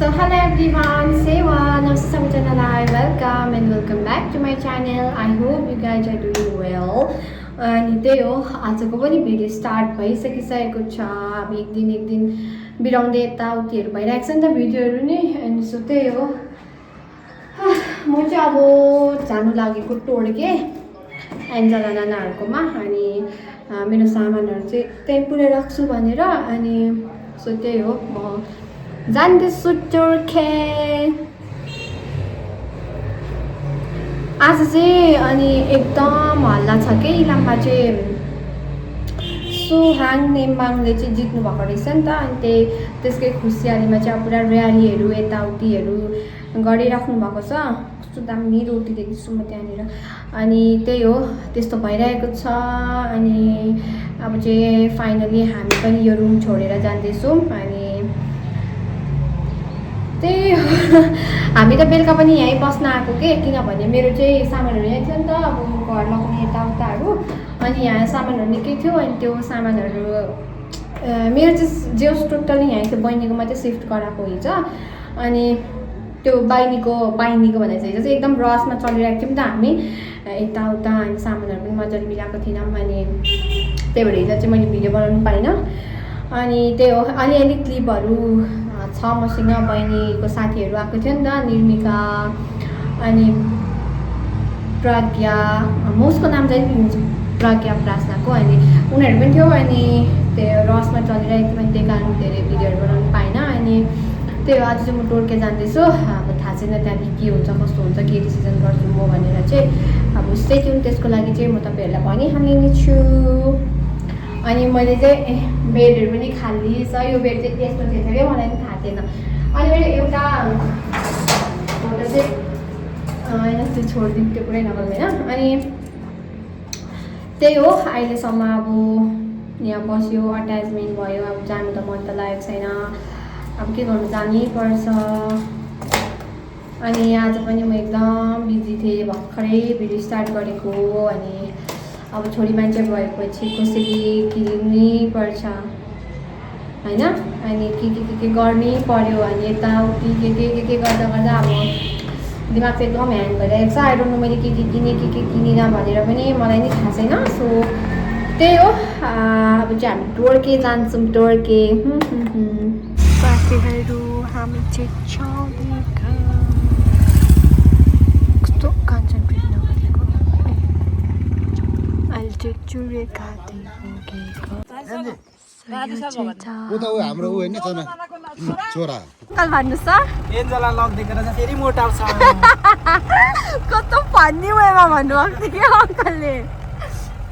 So hello everyone, Sewa, namaste सबैजनालाई welcome and welcome back to my channel. I hope you guys are doing well. अनि त्यही हो आजको पनि video start भइसकिसकेको छ। अब एक दिन बिराउँदै यताउतिहरू भइरहेको छ नि त भिडियोहरू नि। अनि सो त्यही हो म चाहिँ अब जानु लागेको टोड्के एन्जला नानाहरूकोमा। अनि मेरो सामानहरू चाहिँ त्यहीँ पुऱ्याइ राख्छु भनेर। अनि सो त्यही हो म जान्दैछु टोड्के आज चाहिँ। अनि एकदम हल्ला छ के इलाममा चाहिँ सुहाङ नेम्बाङले चाहिँ जित्नु भएको रहेछ नि त। अनि त्यसकै खुसियालीमा चाहिँ अब पुरा र्यालीहरू यताउतिहरू गरिराख्नु भएको छ। कस्तो दामी रोटी देख्छु म त्यहाँनिर। अनि त्यही हो त्यस्तो भइरहेको छ। अनि अब चाहिँ फाइनली हामी पनि यो रुम छोडेर जाँदैछौँ। अनि त्यही हामी त बेलुका पनि यहीँ बस्न आएको के, किनभने मेरो चाहिँ सामानहरू यहीँ थियो नि त। अब घर लगाउने यताउताहरू अनि यहाँ सामानहरू निकै थियो। अनि त्यो सामानहरू मेरो चाहिँ जेस टोटल्ली यहीँ थियो, बहिनीको मात्रै सिफ्ट गराएको हिजो। अनि त्यो बहिनीको भनेर चाहिँ हिजो चाहिँ एकदम रसमा चलिरहेको थियौँ नि त हामी यताउता। अनि सामानहरू पनि मजाले मिलाएको थिइनँ। अनि त्यही भएर हिजो चाहिँ मैले भिडियो बनाउनु पाइनँ। अनि त्यही हो अलिअलि क्लिपहरू छ मसँग। बहिनीको साथीहरू आएको थियो नि त, निर्मिका अनि प्रज्ञा, म उसको नाम चाहिँ लिन्छु, प्रज्ञा प्रासनाको। अनि उनीहरू पनि थियो। अनि त्यो रसमा चलिरहेको थियो, अनि त्यही कारण धेरै भिडियोहरू बनाउनु पाइनँ। अनि त्यही हो आज चाहिँ म टोड्के जाँदैछु। अब थाहा छैन त्यहाँदेखि के हुन्छ कस्तो हुन्छ, के डिसिजन गर्छु म भनेर चाहिँ अब स्टे ट्युन। त्यसको लागि चाहिँ म तपाईँहरूलाई भनिहाल्ने नै छु। अनि मैले चाहिँ बेडहरू पनि खाली छ। यो बेड चाहिँ यस्तो थिएछ क्या, मलाई पनि थाहा थिएन। अनि मैले एउटा फोटो चाहिँ यस्तो छोडिदिउँ, त्यो कुरै नगर्नु होइन। अनि त्यही हो अहिलेसम्म अब यहाँ बस्यो, अट्याचमेन्ट भयो। अब जानु त मन त लागेको छैन, अब के गर्नु जानै पर्छ। अनि आज पनि म एकदम बिजी थिएँ, भर्खरै भिडियो स्टार्ट गरेको। अनि अब छोरी मान्छे भएपछि कसरी किन्नै पर्छ होइन। अनि के गर्नै पर्यो। अनि यताउति के गर्दा अब दिमाग चाहिँ एकदम ह्याङ भइरहेको छ। आई डोन्ट नो मैले के किनेँ के किनिनँ भनेर पनि मलाई नै थाहा छैन। सो त्यही हो अब चाहिँ हामी टोड्के जान्छौँ। टोड्के साथीहरू हामी चाहिँ कस्तो कन्सन्ट्रेट नगरेको अहिले चाहिँ चुरेका हाम्रो ऊ होइन छोरा भन्नुहोस् त एन्जला लगिदिएर चाहिँ फेरि मोटाउँछ। कस्तो फन्नी वेमा भन्नुभएको थियो क्या अङ्कलले।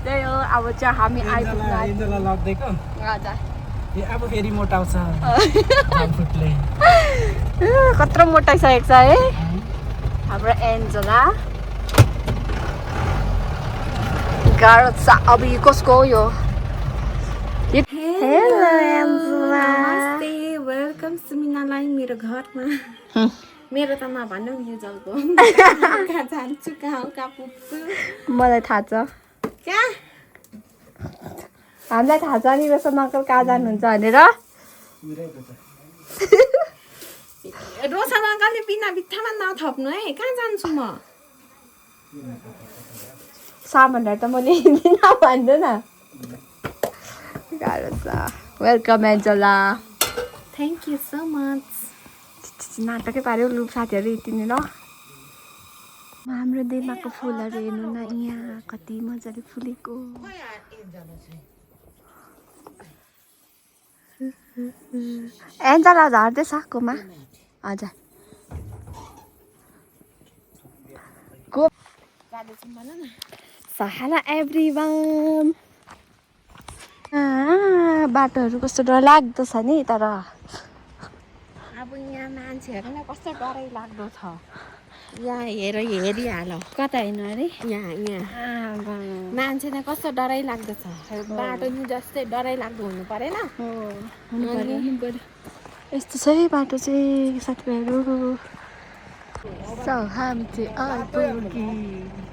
त्यही हो अब चाहिँ हामी आइपुग्नु एन्जला लगिदिएको हजुर अब फेरि मोटाउँछ फुटले। कत्रो मोटाइसकेको छ है हाम्रो एन्जला। गाह्रो छ। अब यो कसको हो यो? हेलो एन्जला, नमस्ते, वेलकम सुमिनालाई मेरो घरमा। मेरो त नभन्नु यो जलको कहाँ जान्छु कहाँ पुग्छु मलाई थाहा छ, क्या हामीलाई थाहा छ नि रसम अङ्कल कहाँ जानुहुन्छ भनेर। रोशन अङ्कलले बिना बित्थामा नथप्नु है, कहाँ जान्छु म? सामानहरू त म ल्याइदिनँ भन्नु न। गाह्रो छ। Welcome Angela. Thank you so much. नाटकै पाऱ्यो लु साथीहरू यति नै ल। हाम्रो देमाको फुलहरू हेर्नु न यहाँ कति मजाले फुलेको। एन्जला झर्दैछ कोमा हजुर गो जाँदैछौँ भन न। So hello everyone। बाटोहरू कस्तो डरलाग्दो छ नि, तर अब यहाँ मान्छेहरूलाई कस्तो डरै लाग्दो छ। यहाँ हेरिहाल कता हेर्नु अरे यहाँ मान्छे त कस्तो डरै लाग्दो छ। बाटो नि जस्तै डरै लाग्दो हुनु परेन। हुनु पर्यो। यस्तो छ है बाटो चाहिँ साथीभाइहरू। So हामी चाहिँ आइपुग्यौँ।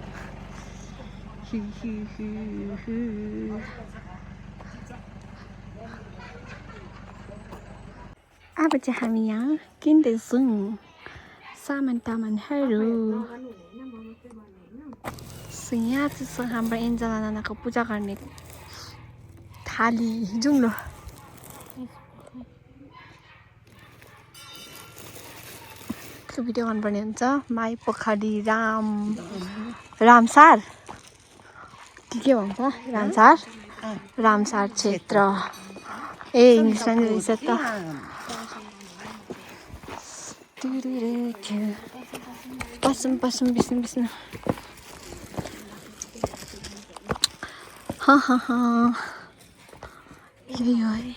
अब चाहिँ हामी यहाँ किन्दैछौँ सामानहरू। सो यहाँ चाहिँ छ हाम्रो एन्जला नानाको पूजा गर्ने थाली। जाउँ न। भिडियो गर्नुपर्ने हुन्छ। माई पोखरी रामसार के भन्छ रामसार क्षेत्र। ए इङ्ग्लिसमा नि रहेछ त। पसौँ बिस्नु यही हो है।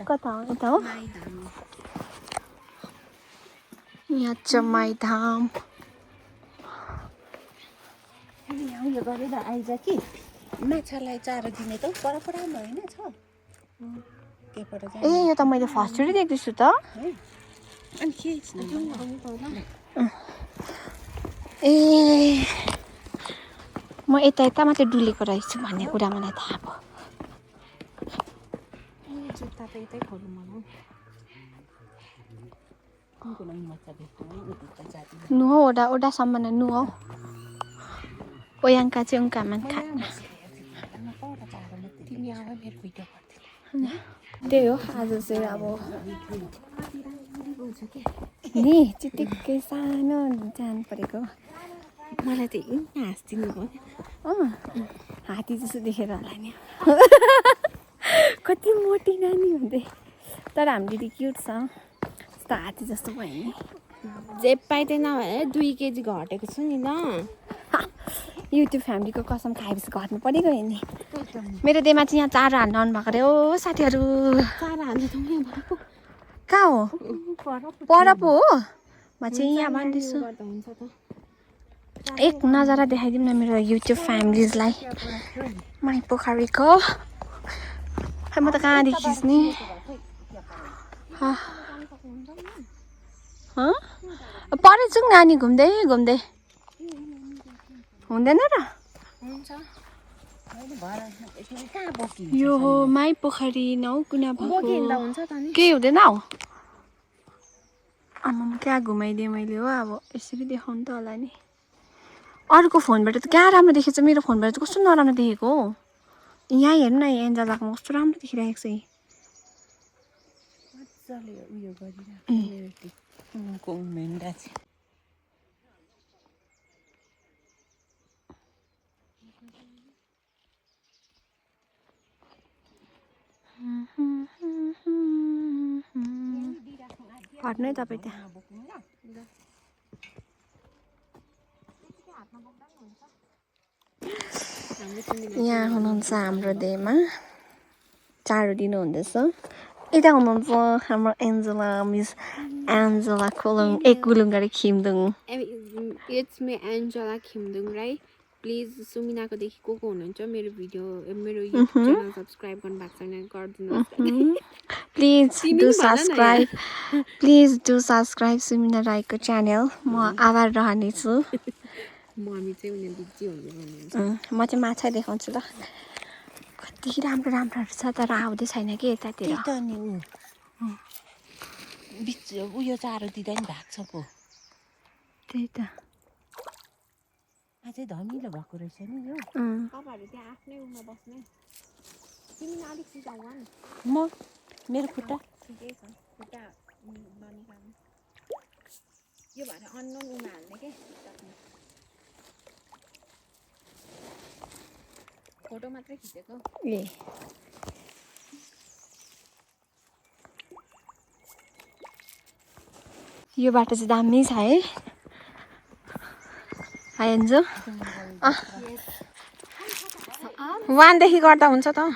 कता हो यता हो यहाँ चमाई धाम। यहाँ उयो गरेर आइज कि माछालाई चारो दिने त परपरामा होइन छ ए यो त मैले फर्स्टचोटि देख्दैछु त। अनि के ए म यता मात्रै डुलेको रहेछु भन्ने कुरा मलाई थाहा भयो। जुत्ता त यतै खोल्नु मलाई नु हो ओडासम्म नु हो ओयाङ्का चाहिँ उङ्का मान खान्न। त्यही हो आज चाहिँ अब नि चिटिक्कै सानो जानु परेको। मलाई त हाँस्दिनु भयो। हात्ती जस्तो देखेर होला नि कति मोटी नानी हुँदै तर हाम्रो दिदी क्युट छ। यस्तो हात्ती जस्तो भयो नि जे पाइँदैन भने 2 केजी घटेको छु नि ल। युट्युब फ्यामिलीको कसम खाएपछि घट्नु परेको हो नि। मेरो देमा चाहिँ यहाँ चारो हाल्नु आउनु भएको अरे ओ साथीहरू। चारो हाल्नु त यहाँ भएको कहाँ हो पर पो हो। म चाहिँ यहाँ भन्दैछु एक नजारा देखाइदिउँ न मेरो युट्युब फ्यामिलीजलाई माई पोखरीको। म त कहाँदेखि खिच्ने परे जाउँ नानी घुम्दै हुँदैन र। यो हो माई पोखरी नौकुना भएको केही हुँदैन हौ। आमामा क्या घुमाइदिएँ मैले हो। अब यसरी देखाउनु त होला नि। अरूको फोनबाट त क्या राम्रो देखेछ मेरो फोनबाट त कस्तो नराम्रो देखेको हो। यहाँ हेर्नु न एन्जलाको कस्तो राम्रो देखिरहेको छ। घट्नु है तपाईँ त्यहाँ। यहाँ हुनुहुन्छ हाम्रो देमा चारो दिनुहुँदैछ। यता हुनुहुन्छ हाम्रो एन्जला मिस एन्जला कुलुङ गरी Khimdung. It's me Angela Khimdung right. Please सुमिनाकोदेखि को हुनुहुन्छ मेरो युट्युब च्यानल सब्सक्राइब गर्नु भएको छैन गरिदिनुहोस्। प्लिज डु सब्सक्राइब सुमिना राईको च्यानल। म आभार रहनेछु। मम्मी चाहिँ उनीहरू बिजी हुनुहुन्छ। म चाहिँ माछा देखाउँछु ल। कति राम्रो छ तर आउँदै छैन कि यतातिर। उयो चारो दिँदा नि भएको छ पो। त्यही त अझै धमिलो भएको रहेछ नि यो। तपाईँहरू त्यहाँ आफ्नै उमा बस्ने। तिमी अलिक सिकाउ न। म मेरो खुट्टा ठिकै छ। खुट्टा ननिकाल्नु। यो भएर अननोन उमा हाल्ने के फोटो मात्रै खिचेको। ए यो बाटो चाहिँ दामी छ है। एन्जो 1 देखि गर्दा हुन्छ त।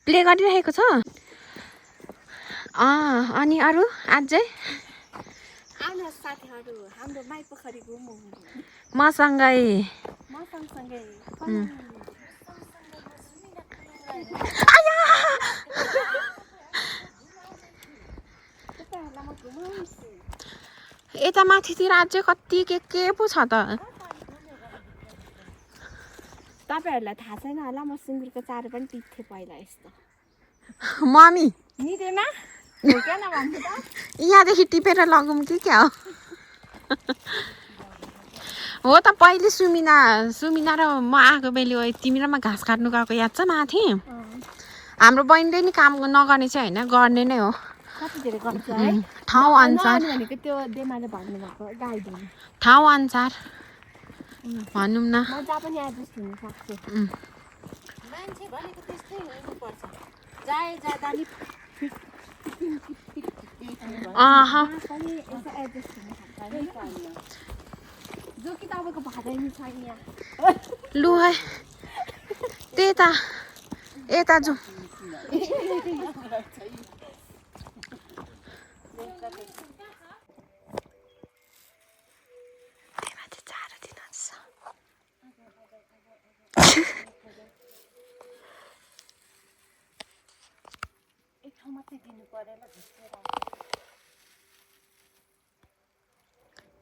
प्ले गरिरहेको छ। अनि अरू अझै आउनुहोस् साथीहरू हाम्रो माई पोखरी घुमौँ। मसँगै यता माथितिर अझै कति के पो छ त। तपाईँहरूलाई थाहा छैन होला म सुँगुरको चारो पनि पिट्थेँ पहिला यस्तो। मम्मी निदेमा हो क्या नभन्छ त यहाँदेखि टिपेर लगौँ कि क्या हो त पहिले सुमिना र म आएको बेला तिमी र म घाँस काट्नु गएको याद छ माथि हाम्रो बहिनीले नि काम नगर्ने चाहिँ होइन गर्ने नै हो कति धेरै गर्छ है ठाउँ अनुसार भनेको त्यो देमाले भन्नु भएको गाइडहरू ठाउँ अनुसार भनौँ न म जहाँ पनि एडजस्ट हुन सक्छु मान्छे भनेको त्यस्तै हुनुपर्छ जाए जाँदा नि पनि यसो एडजस्ट हुन सक्छ जो कि तपाईँको भाइनी छैन यहाँ लु है त्यही त यता जाउँ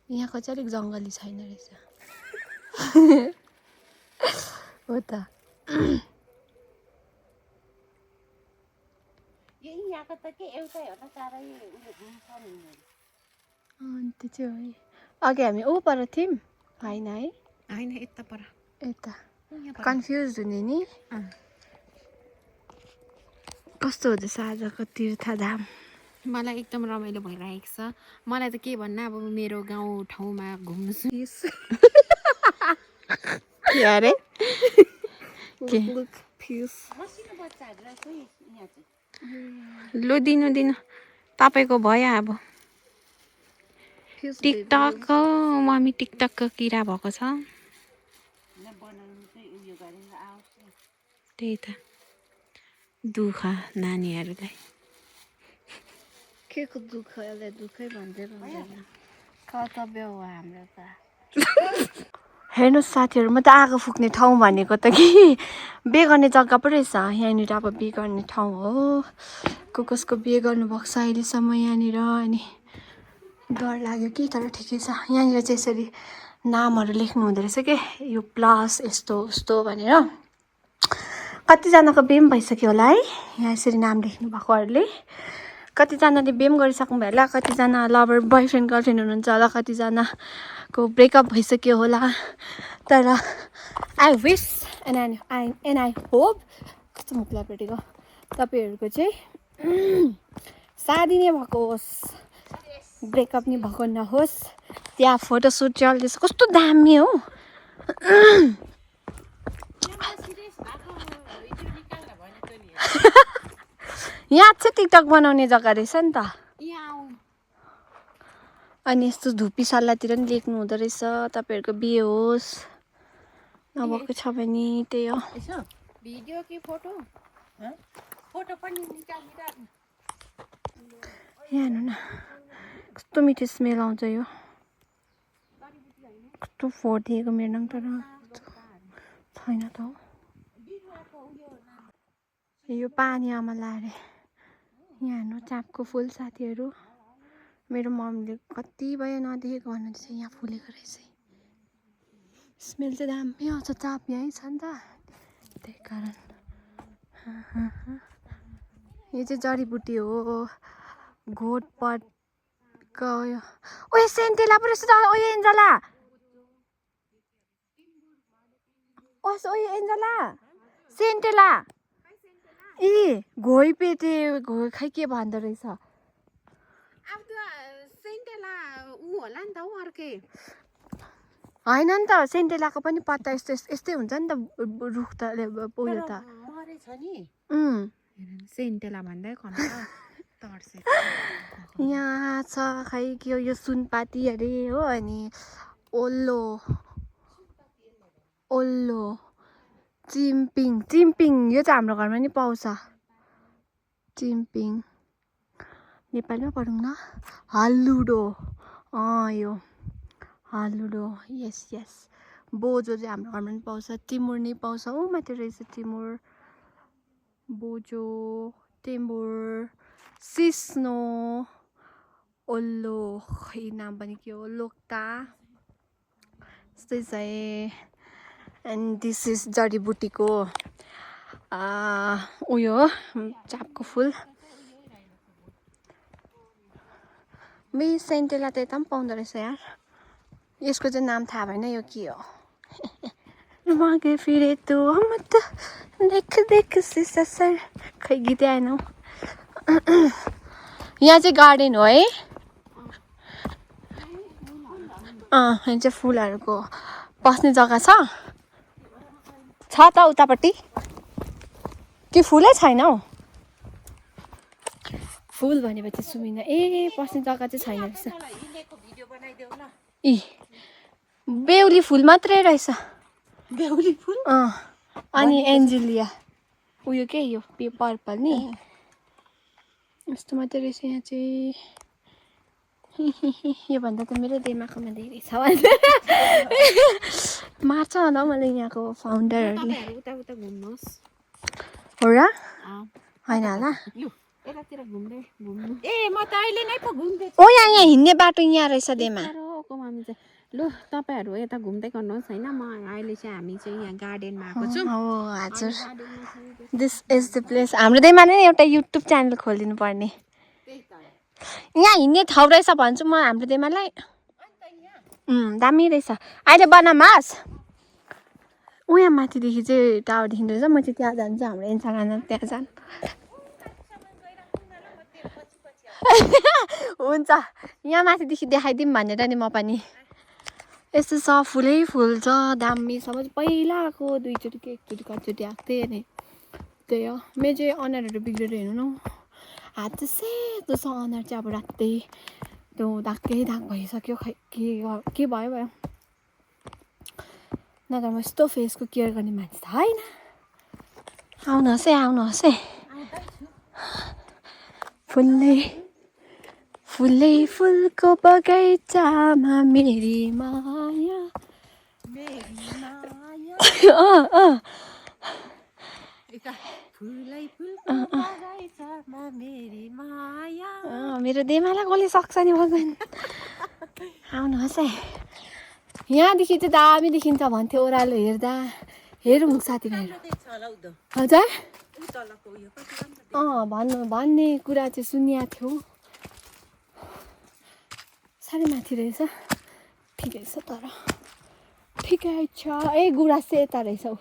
यहाँको चाहिँ अलिक जङ्गली छैन रहेछ हो त यहाँको त के एउटै हो त चारै त्यो चाहिँ हो अघि हामी ऊ पर थियौँ होइन है होइन यता पर यता कन्फ्युज हुने नि कस्तो हुँदैछ आजको तीर्थधाम मलाई एकदम रमाइलो भइरहेको छ मलाई त के भन्नु अब मेरो गाउँ ठाउँमा घुम्नु अरे लु दिनु तपाईँको भयो अब टिकटक मम्मी टिकटकको किरा भएको छ त्यही त दुःख नानीहरूलाई के को दुःख यसलाई दुःखै भन्दै भन्दैन कर्तव्य हो हाम्रो त हेर्नुहोस् साथीहरू म त आगो फुक्ने ठाउँ भनेको त कि बिहे गर्ने जग्गा पो रहेछ यहाँनिर अब बिहे गर्ने ठाउँ हो कसको बिहे गर्नुभएको छ अहिलेसम्म यहाँनिर अनि डर लाग्यो कि तर ठिकै छ यहाँनिर चाहिँ यसरी नामहरू लेख्नु हुँदो रहेछ के यो प्लस यस्तो उस्तो भनेर कतिजनाको बिहे पनि भइसक्यो होला है यहाँ यसरी नाम लेख्नु भएकोहरूले कतिजनाले बिहे पनि गरिसक्नु भयो होला कतिजना लभर बोयफ्रेन्ड गर्लफ्रेन्ड हुनुहुन्छ होला कतिजनाको ब्रेकअप भइसक्यो होला तर I wish and I hope कस्तो मुखलापट्टिको तपाईँहरूको चाहिँ शादी नै भएको होस् ब्रेकअप नै भएको नहोस् त्यहाँ फोटोसुट चल्दैछ कस्तो दामी हो यहाँ चाहिँ टिकटक बनाउने जग्गा रहेछ नि त अनि यस्तो धुपी सल्लाहतिर पनि लेख्नु हुँदो रहेछ तपाईँहरूको बिहे होस् नभएको छ भने त्यही हो भिडियो कि फोटो फोटो पनि निकालिदिनु यहाँ हेर्नु न कस्तो मिठो स्मेल आउँछ यो कस्तो फोहोर दिएको मेरो नाम तर छैन त हो यो पानी अमला अरे यहाँ हेर्नु चाँपको फुल साथीहरू मेरो मम्मीले कति भयो नदेखेको भन्नुहुन्छ यहाँ फुलेको रहेछ स्मेल चाहिँ दामी आउँछ चाँप यहीँ छ नि त त्यही कारण यो चाहिँ जडीबुटी हो घोटपटको ओ सेन्टेला पो रहेछ त ओ एन्जला ओ एन्जला सेन्टेला ए घोइपेटे घोइ खै के भन्दो रहेछ अब त सेन्टेला ऊ होला नि त हौ अर्कै होइन नि त सेन्टेलाको पनि पत्ता यस्तै हुन्छ नि त रुख त उयो त मरेछ नि सेन्टेला भन्दै तर्से यहाँ छ खै के हो यो सुनपाती अरे हो अनि ओल्लो चिम्पिङ यो चाहिँ हाम्रो घरमा नि पाउँछ चिम्पिङ नेपालीमा पढौँ न हल्लुडो यो हल्लुडो यस बोजो चाहिँ हाम्रो घरमा पनि पाउँछ टिमुर नै पाउँछ हो माथि रहेछ टिमुर बोजो टिमुर सिस्नो ओल्लो खै नाम पनि के हो लोक्ता यस्तै चाहिँ एन्ड दिस इज जडीबुटीको उयो चाँपको फुल सेन्टेला त यता पनि पाउँदो रहेछ यार यसको चाहिँ नाम थाहा भएन यो के हो मागे फिरे तो हम त देख देख से ससर खै गीतै आएन हौ यहाँ चाहिँ गार्डन हो है यहाँ चाहिँ फुलहरूको बस्ने जग्गा छ त उतापट्टि कि फुलै छैन हौ फुल भनेपछि सुमिना ए बस्ने जग्गा चाहिँ छैन रहेछ इ बेहुली फुल मात्रै रहेछ बेहुली फुल अनि एन्जेलिया उयो के यो पर्पल नि यस्तो मात्रै रहेछ यहाँ चाहिँ योभन्दा त मेरो दिमागमा धेरै छ मार्छ होला मलाई यहाँको फाउन्डरहरूले उता उता घुम्नुहोस् हो र होइन होला यतातिर घुम्दै घुम्नु ए म त अहिले नै पो घुम्दै ओ यहाँ हिँड्ने बाटो यहाँ रहेछ देमा मामी चाहिँ लु तपाईँहरू यता घुम्दै गर्नुहोस् होइन म अहिले चाहिँ हामी चाहिँ यहाँ गार्डनमा आएको छौँ हो हजुर दिस इज द प्लेस हाम्रो देमा नै एउटा युट्युब च्यानल खोलिदिनु पर्ने यहाँ हिँड्ने ठाउँ रहेछ भन्छु म हाम्रो देमालाई दामी रहेछ अहिले बनामास यहाँ माथिदेखि चाहिँ टावर देखिँदो रहेछ म चाहिँ त्यहाँ जान्छु हाम्रो इन्साना त्यहाँ जानु हुन्छ यहाँ माथिदेखि देखाइदिउँ भनेर नि म पनि यस्तो छ फुलै फुल छ दामी छ पहिलाको दुईचोटि कि एकचोटि कतिचोटि आएको थिएँ अनि त्यही हो मेरो चाहिँ अनुहारहरू बिग्रेर हेर्नु न हात चाहिँ सेतो छ अनुहार चाहिँ अब रातै त्यो दागै दाग भइसक्यो खै के भयो भयो नत्र म यस्तो फेसको केयर गर्ने मान्छे त होइन आउनुहोस् है फुलै फुलै फुलको बगैँचामा मेरी माया मेरो देमालाई कसले सक्छ नि भगवान् आउनुहोस् है यहाँदेखि चाहिँ दामी देखिन्छ भन्थ्यो ओह्रालो हेर्दा हेरौँ साथीभाइहरू हजुर भन्ने कुरा चाहिँ सुनिएको थियो साह्रै माथि रहेछ ठिकै छ तर ठिकै छ ए गुराँस चाहिँ यता रहेछ हौ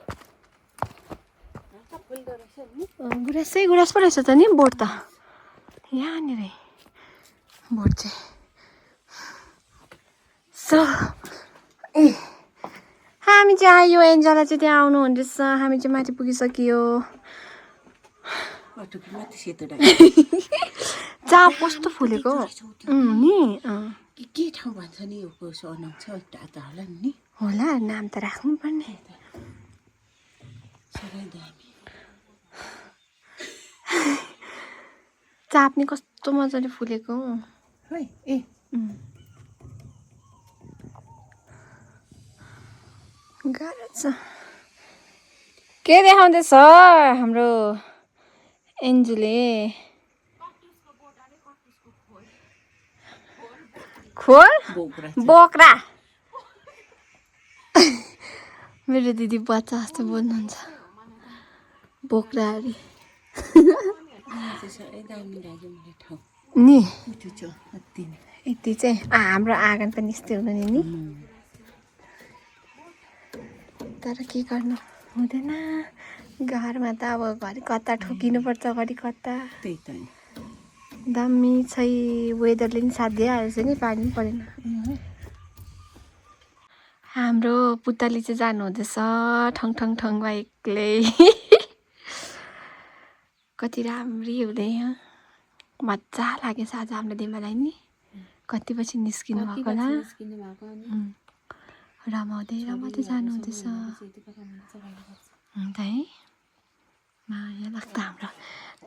गुराँस पो रहेछ त नि बोट त यहाँनिर बोट चाहिँ हामी चाहिँ आयो एन्जला चाहिँ त्यहाँ आउनु हुँदैछ हामी चाहिँ माथि पुगिसक्यो चाप कस्तो फुलेको नि के ठाउँ भन्छ नि यो अनाउँछ त होला नि होला नाम त राख्नु पर्ने चाप नि कस्तो मजाले फुलेको ए गाह्रो छ के देखाउँदैछ हाम्रो एन्जुले खोल बोक्रा मेरो दिदी बच्चा जस्तो बोल्नुहुन्छ बोक्रा अरे नि यति चाहिँ हाम्रो आँगन पनि यस्तै हुनु नि तर के गर्नु हुँदैन घरमा त अब घरि कता ठोकिनुपर्छ घरि कता त्यही त दामी चाहिँ वेदरले नि साथ दिइहाल्छ नि पानी पनि परेन हाम्रो पुतली चाहिँ जानु हुँदैछ ठङ ठङ ठङ बाइकले कति राम्री हुँदै मजा लागेछ आज हाम्रो दिमालाई नि कति पछि निस्किनु भएको होला रमाउँदै जानु हुँदैछ अन्त है माया लाग्छ हाम्रो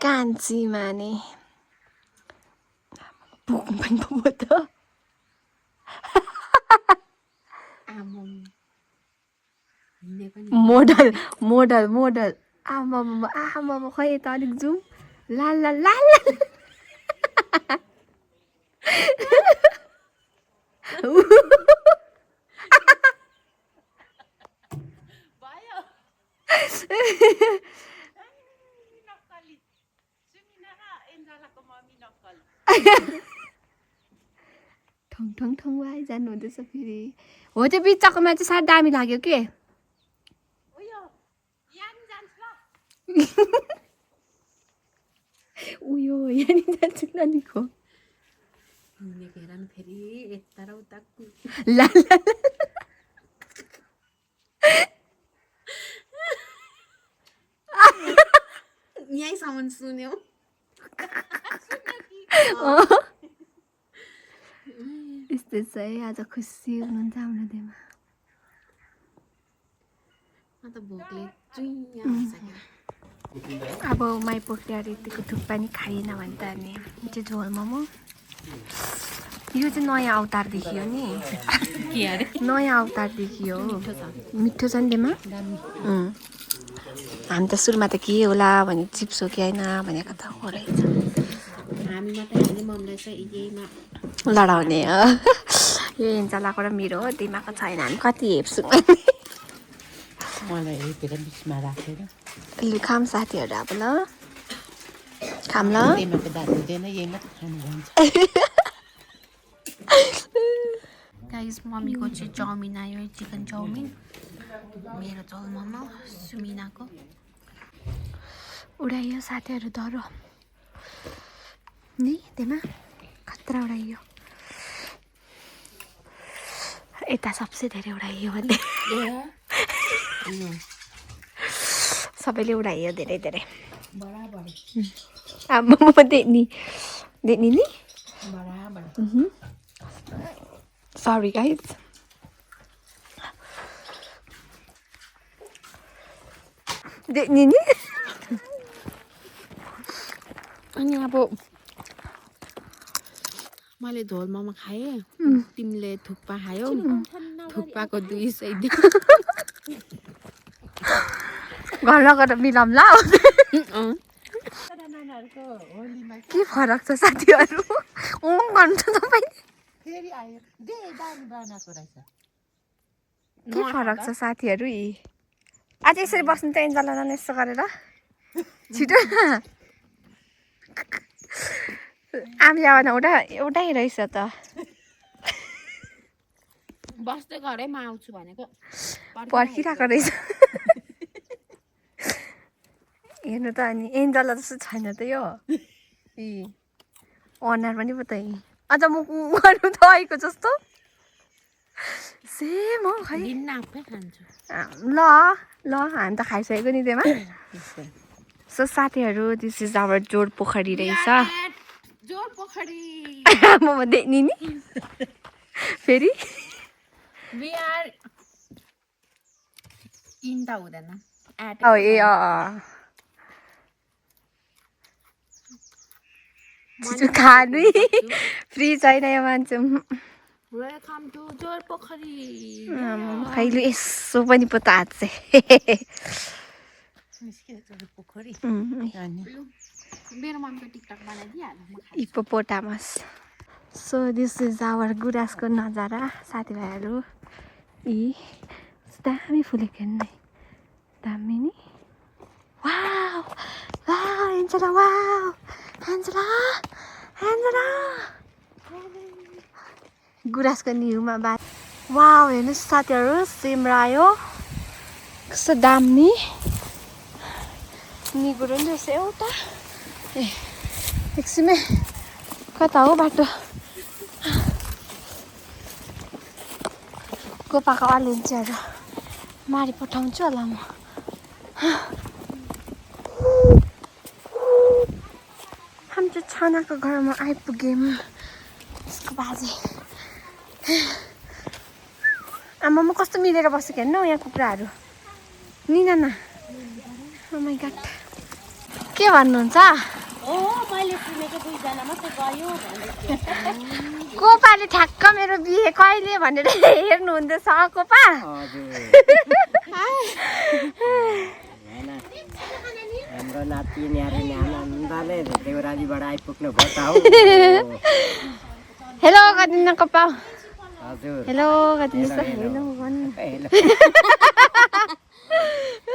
कान्छीमा नि पुग्नु पनि पो त मोडल आमा खै यता अलिक जाउँ लाल ठङ ठङ ठङ वाइ जानु हुँदैछ फेरि हो त्यो बिचकोमा चाहिँ साह्रै दामी लाग्यो के उयो यहाँनिर जान्छु नानीको फेरि यता र उता ला यहीँसम्म सुन्यो यस्तै छ है आज खुसी हुनुहुन्छ हाम्रो देमा म त भोकले चुइँ आउँछ अब माइपोकले यतिको थुक्पा नि खाइएन भने त अनि यो चाहिँ झोल मोमो यो चाहिँ नयाँ अवतार देखियो नि के अरे नयाँ अवतार देखियो मिठो छ नि त्यसमा हामी त सुरुमा त के होला भने चिप्स हो कि होइन भनेको त हो रहेछ हामी मात्रै खाने मम्मीलाई चाहिँ यहीमा लडाउने हो यो एन्जलाको र मेरो हो दिमागको छैन हामी कति हेप्छौँ मलाई हेपेर बिचमा राखेर लु खाम साथीहरू अब ल खाम ल त्यहीमा त दाद हुँदैन यही मात्रै खानु भन्छ गाइस मम्मीको चाहिँ चाउमिन आयो चिकन चाउमिन मेरो झोल मोमो सुमिनाको उडाइयो साथीहरू धरो नि त्यसमा खतरा उडाइयो यता सबसे धेरै उडाइयो भने सबैले उडाइयो धेरै धेरै अब म देख्ने नि सरी गाइज देख्ने नि अनि अब मैले झोल मोमो खाएँ तिमीले थुक्पा खायौ थुक्पाको 200 घर लगेर मिलाउँला के फरक छ साथीहरू गर्नु त तपाईँ फेरि आयो दे दामी बनाएको रहेछ के फरक छ साथीहरू यी आज यसरी बस्नु त एन्जला जान यस्तो गरेर छिटो आमी आवाज एउटै रहेछ त बस्दै घरैमा आउँछु भनेको पर्खिरहेको रहेछ हेर्नु त अनि एन्जला जस्तो छैन त यो अनुहार पनि पो त अझ म गर्नु त आएको जस्तो सेम हो खै दिन आफै खान्छु ल हामी त खाइसकेको नि त्यसमा सो साथीहरू दिस इज आवर जोड पोखरी रहेछ जोड पोखरी म देख्ने नि फेरि we are in त हुँदैन at छिटो खानु फ्री छैन यो मान्छे वेलकम टु जोड पोखरी खैलु यसो पनि पो त आज पोखरी मेरो मम्मीको टिकटक बनाइदिइहाल्नु म खान्छु hippopotamus so this is our गुराँसको नजारा साथीभाइहरू दामी फुलेको हेर्नु नै दामी नि wow wow Angela wow Angela गुराँसको निहुमा बात वाउ हेर्नुहोस् साथीहरू सिमरायो कस्तो दामी निगुरो नि रहेछ एउटा एकछिनै कता हो बाटो गोपाको अलिन्चीहरू मारी पठाउँछु होला म हामी चाहिँ छानाको घरमा आइपुग्यौँ यसको बाजे आमा म कस्तो मिलेर बसेको हेर्नु यहाँ कुखुराहरू नि नाना ओ माइ गॉड के भन्नुहुन्छ कोपाले ठ्याक्क मेरो बिहे कहिले भनेर हेर्नु हुँदैछ कोपा हाम्रो नाति आनन्दले देउरालीबाट आइपुग्नु भयो त हौ हेलो गरिदिनु कोपा हजुर हेलो गरिदिनुहोस् त हेलो भन्नु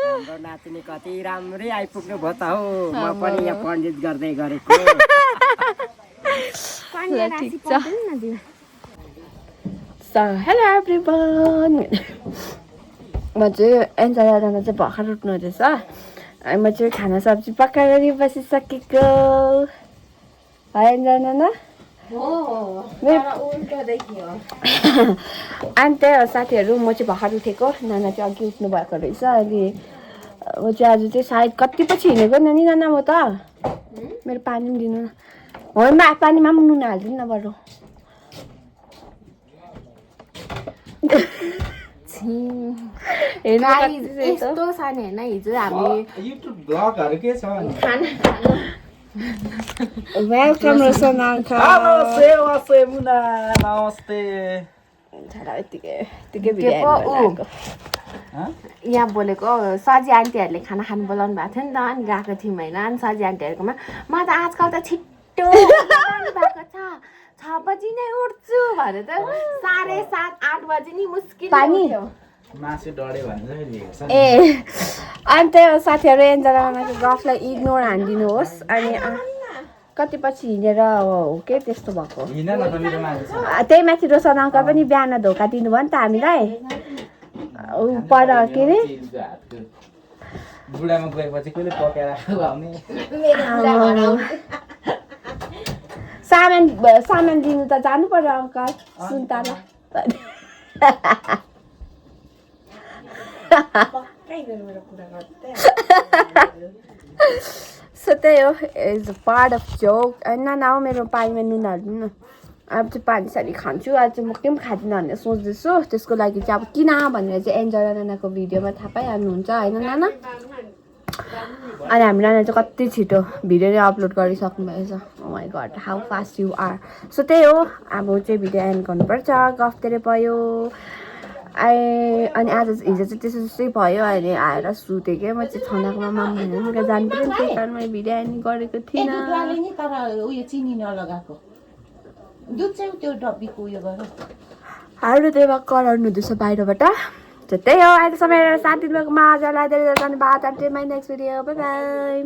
हाम्रो नातिनी कति राम्रै आइपुग्नु भयो त हौ म पनि यहाँ पण्डित गर्दै गरेको ल ठिक छ So, hello everyone! म चाहिँ एन्जला जान चाहिँ भर्खर उठ्नु हुँदैछ अनि म चाहिँ खाना सब्जी पकाएर बसिसकेको है एन्जला न अनि त्यही हो साथीहरू म चाहिँ भर्खर उठेको नाना चाहिँ अघि उठ्नु भएको रहेछ अनि म चाहिँ आज चाहिँ सायद कति पछि हिँडेको नि नाना म त मेरो पानी पनि दिनु न हो पानीमा पनि नुन हालिदिनु न बरु यस्तो छ नि होइन हिजो हामी युट्युब ब्लगहरु के छ वेलकम रोशन अंकल हेलो सेवा सेमुना नमस्ते यहाँ बोलेको सजी आन्टीहरूले खाना खानु बोलाउनु भएको थियो नि त अनि गएको थियौँ होइन अनि सजी आन्टीहरूकोमा म त आजकल त छिट्टो भएको छ 6 बजी नै उठ्छु भने त 7:30-8 बजी नि मुस्किल उठ्यो मासु डढ्यो भने चाहिँ लिएको छ ए अनि त्यही हो साथीहरू एन्जलाको गफलाई इग्नोर हानिदिनुहोस् अनि कति पछि हिँडेर हो के त्यस्तो भएको हिँड न त मेरो मासु छ त्यही माथि रोशन अङ्कल पनि बिहान धोका दिनुभयो नि त हामीलाई पर के अरे बुढामा गएपछि कहिले पकाएर खुवाउने सामान दिनु त जानु पर्यो अङ्कल सुन्तला सो त्यही हो इज पार्ट अफ जोक नाना हो मेरो पानीमा नुन हाल्नु न अब चाहिँ पानी सारी खान्छु आज चाहिँ म के पनि खाँदिनँ भनेर सोच्दैछु त्यसको लागि चाहिँ अब किन भनेर चाहिँ एन्जला नानाको भिडियोमा थाहा पाइहाल्नुहुन्छ होइन नाना अनि हाम्रो नाना चाहिँ कति छिटो भिडियो नै अपलोड गरिसक्नु भएछ oh my god how fast you are so त्यही हो अब चाहिँ भिडियो एन्ड गर्नुपर्छ गफ धेरै भयो अनि आज हिजो चाहिँ त्यस्तो जस्तै भयो अहिले आएर सुतेँ क्या म चाहिँ छनाकोमा मामा जानु पऱ्यो नि त्यही कारण मैले भिडियो एन्ड गरेको थिइनँ तर उयो चिनी नलगाएको दुध चाहिँ त्यो डब्बीको उयो गर हाम्रो त्यही भएर कराउनु हुँदैछ बाहिरबाट त्यही हो अहिले समय साथ दिनुभएको मजालाई धेरै धन्यवाद नेक्स्ट भिडियो बाई बाई